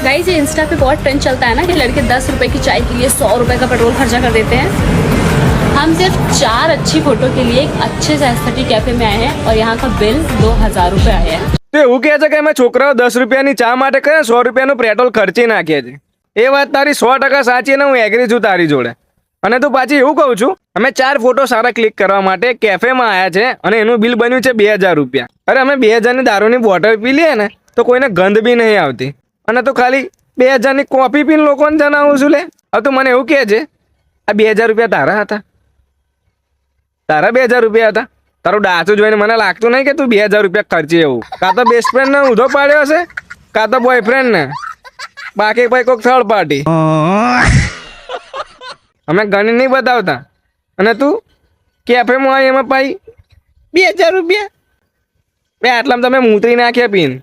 Guys ये Insta पे बहुत ट्रेंड चलता है ना कि लड़के 10 रुपए की चाय के लिए 100 रुपए का पेट्रोल खर्चा कर देते हैं। हम सिर्फ 4 अच्छी फोटो के लिए एक अच्छे से एस्थेटिक कैफे में आए हैं और यहाँ का बिल 2000 रुपए आया है। તો એવું કહે છે કે અમે છોકરાઓ 10 રૂપિયાની ચા માટે કરે 100 રૂપિયાનું પેટ્રોલ ખર્ચી નાખીએ છીએ। એ વાત તારી 100% સાચી ને હું એગ્રી છું તારી જોડે। અને તું પાછી એવું કહું છું અમે 4 ફોટો સારા ક્લિક કરવા માટે કેફેમાં આવ્યા છે અને એનું બિલ બન્યું છે 2000 રૂપિયા। અરે અમે 2000ની દારૂની બોટલ પી લઈએ ને તો કોઈને ગંધ બી નહીં આવતી અને તો ખાલી 2000ની કોફી પીને લોકોને જણાવું છું લે। હવે તું મને એવું કહે છે આ 2000 રૂપિયા તારા હતા? તારા 2000 રૂપિયા હતા? તારું ડાચું જોઈને મને લાગતું નહીં કે તું 2000 રૂપિયા ખર્ચી એવું। કાં તો બેસ્ટ ફ્રેન્ડને ઊંધો પાડ્યો હશે કાં તો બોયફ્રેન્ડને, બાકી ભાઈ કોઈક થર્ડ પાર્ટી। અમે ગણી નહીં બતાવતા અને તું કેફેમાં આવી એમાં પાઈ 2000 રૂપિયા બે આટલામાં તમે મૂતરી નાખ્યા પીને।